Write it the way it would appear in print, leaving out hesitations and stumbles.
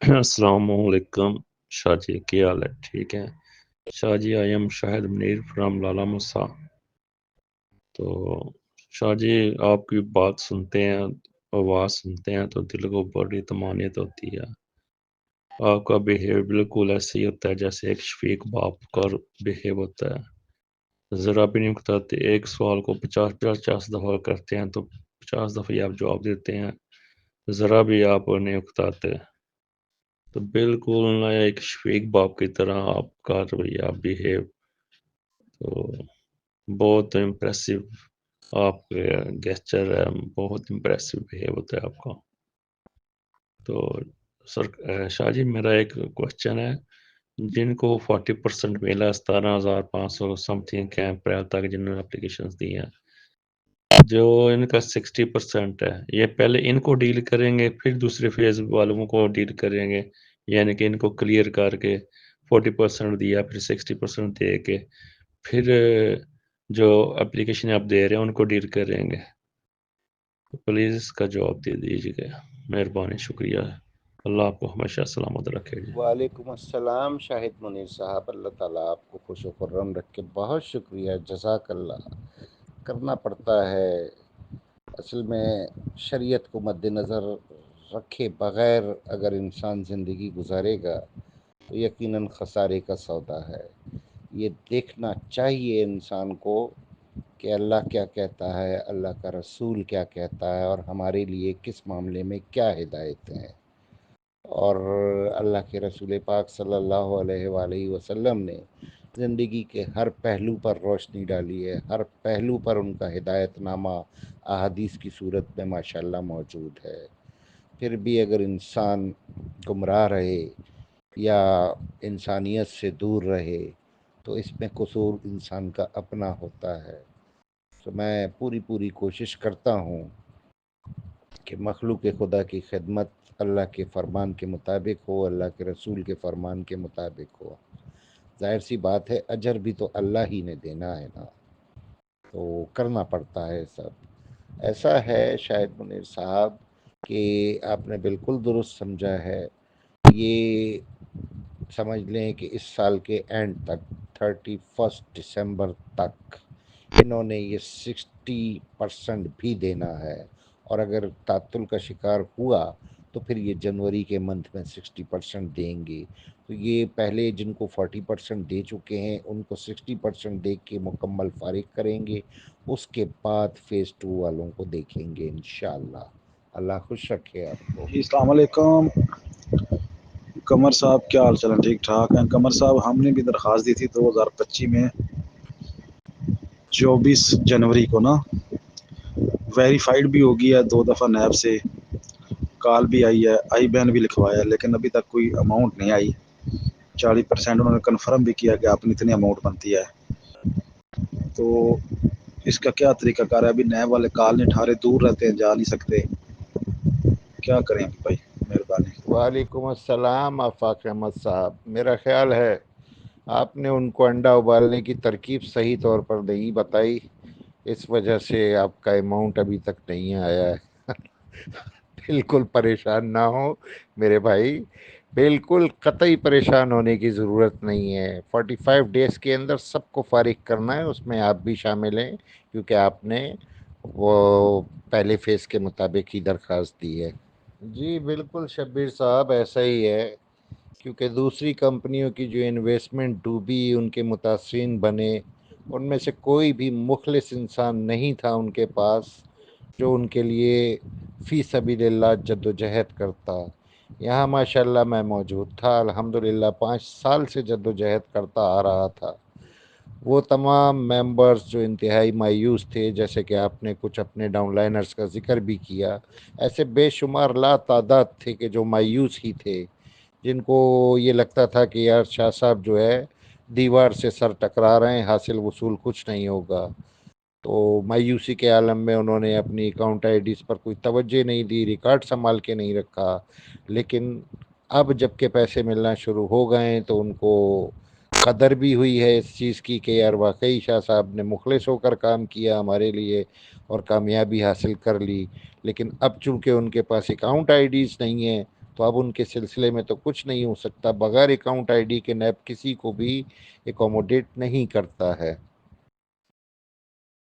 السلام علیکم شاہ جی، کیا حال ہے؟ ٹھیک ہے Shah ji? I am Shahid Munir from Lala Musa. تو شاہ جی، آپ کی بات سنتے ہیں، آواز سنتے ہیں تو دل کو بڑی طمانینت ہوتی ہے۔ آپ کا بیہیو بالکل ایسے ہی ہوتا ہے جیسے ایک شفیق باپ کا بیہیو ہوتا ہے، ذرا بھی نہیں اکتاتے۔ ایک سوال کو 50 دفعہ کرتے ہیں تو 50 دفعہ آپ جواب دیتے ہیں، ذرا بھی آپ نہیں اکتاتے۔ تو بالکل ایک شفیق باپ کی طرح آپ کا رویہ بیہیو، تو بہت امپریسو آپ کے گیسچر ہے، بہت امپریسو بیہیو ہوتا ہے آپ کا۔ تو سر شاہ جی، میرا ایک کوشچن ہے، جن کو 40% ملا، 17,500 سم تھنگ ہے اپریل تک جنہوں نے اپلیکیشنز دی ہیں، جو ان کا 60% ہے، یہ پہلے ان کو ڈیل کریں گے پھر دوسرے فیز والوں کو ڈیل کریں گے، یعنی کہ ان کو کلیئر کر کے 40% دیا پھر 60% دے کے پھر جو اپلیکیشن آپ دے رہے ہیں ان کو ڈیل کریں گے؟ تو پلیز اس کا جواب دے دیجیے گا، مہربانی، شکریہ۔ اللہ آپ کو ہمیشہ سلامت رکھے جی۔ وعلیکم السلام شاہد منیر صاحب، اللہ تعالیٰ آپ کو خوش و خرم رکھے، بہت شکریہ، جزاک اللہ۔ کرنا پڑتا ہے، اصل میں شریعت کو مد نظر رکھے بغیر اگر انسان زندگی گزارے گا تو یقیناً خسارے کا سودا ہے۔ یہ دیکھنا چاہیے انسان کو کہ اللہ کیا کہتا ہے، اللہ کا رسول کیا کہتا ہے، اور ہمارے لیے کس معاملے میں کیا ہدایتیں ہیں۔ اور اللہ کے رسول پاک صلی اللہ علیہ وآلہ وسلم نے زندگی کے ہر پہلو پر روشنی ڈالی ہے، ہر پہلو پر ان کا ہدایت نامہ احادیث کی صورت میں ماشاءاللہ موجود ہے۔ پھر بھی اگر انسان گمراہ رہے یا انسانیت سے دور رہے تو اس میں قصور انسان کا اپنا ہوتا ہے۔ تو میں پوری کوشش کرتا ہوں کہ مخلوق خدا کی خدمت اللہ کے فرمان کے مطابق ہو، اللہ کے رسول کے فرمان کے مطابق ہو۔ ظاہر سی بات ہے، اجر بھی تو اللہ ہی نے دینا ہے نا، تو کرنا پڑتا ہے سب۔ ایسا ہے شاہد منیر صاحب کہ آپ نے بالکل درست سمجھا ہے، یہ سمجھ لیں کہ اس سال کے اینڈ تک 31 دسمبر تک انہوں نے یہ 60% بھی دینا ہے، اور اگر تعطل کا شکار ہوا تو پھر یہ جنوری کے منتھ میں 60% دیں گے۔ تو یہ پہلے جن کو 40% دے چکے ہیں ان کو 60% دے کے مکمل فارغ کریں گے، اس کے بعد فیز 2 والوں کو دیکھیں گے انشاءاللہ۔ اللہ خوش رکھے آپ کو۔ جی السلام علیکم قمر صاحب، کیا حال چال ہے؟ ٹھیک ٹھاک ہیں قمر صاحب؟ ہم نے بھی درخواست دی تھی 2025 میں 24 جنوری کو نا، ویریفائڈ بھی ہو گیا ہے 2 دفعہ، نیب سے کال بھی آئی ہے، آئی بین بھی لکھوایا ہے، لیکن ابھی تک کوئی اماؤنٹ نہیں آئی۔ 40% انہوں نے کنفرم بھی کیا کہ آپ نے اتنی اماؤنٹ بنتی ہے۔ تو اس کا کیا طریقہ کار ہے؟ ابھی نیب والے کال نہیں اٹھا رہے، دور رہتے ہیں، جا نہیں سکتے، کیا کریں ابھی بھائی؟ مہربانی۔ وعلیکم السلام آفاق احمد صاحب، میرا خیال ہے آپ نے ان کو انڈا ابالنے کی ترکیب صحیح طور پر نہیں بتائی، اس وجہ سے آپ کا اماؤنٹ ابھی تک نہیں آیا ہے۔ بالکل پریشان نہ ہو میرے بھائی، بالکل قطعی پریشان ہونے کی ضرورت نہیں ہے۔ 45 ڈیز کے اندر سب کو فارغ کرنا ہے، اس میں آپ بھی شامل ہیں، کیونکہ آپ نے وہ پہلے فیز کے مطابق ہی درخواست دی ہے۔ جی بالکل شبیر صاحب، ایسا ہی ہے، کیونکہ دوسری کمپنیوں کی جو انویسٹمنٹ ڈوبی، ان کے متاثرین بنے، ان میں سے کوئی بھی مخلص انسان نہیں تھا ان کے پاس جو ان کے لیے فی سبیل اللہ جد و جہد کرتا۔ یہاں ماشاءاللہ میں موجود تھا، الحمدللہ 5 سال سے جد و جہد کرتا آ رہا تھا۔ وہ تمام ممبرز جو انتہائی مایوس تھے، جیسے کہ آپ نے کچھ اپنے ڈاؤن لائنرز کا ذکر بھی کیا، ایسے بے شمار لا تعداد تھے کہ جو مایوس ہی تھے، جن کو یہ لگتا تھا کہ یار شاہ صاحب جو ہے دیوار سے سر ٹکرا رہے ہیں، حاصل وصول کچھ نہیں ہوگا۔ تو مایوسی کے عالم میں انہوں نے اپنی اکاؤنٹ آئی ڈیز پر کوئی توجہ نہیں دی، ریکارڈ سنبھال کے نہیں رکھا۔ لیکن اب جب کہ پیسے ملنا شروع ہو گئے ہیں تو ان کو قدر بھی ہوئی ہے اس چیز کی کہ یار واقعی شاہ صاحب نے مخلص ہو کر کام کیا ہمارے لیے اور کامیابی حاصل کر لی۔ لیکن اب چونکہ ان کے پاس اکاؤنٹ آئی ڈیز نہیں ہیں تو اب ان کے سلسلے میں تو کچھ نہیں ہو سکتا، بغیر اکاؤنٹ آئی ڈی کے نیب کسی کو بھی اکوموڈیٹ نہیں کرتا ہے۔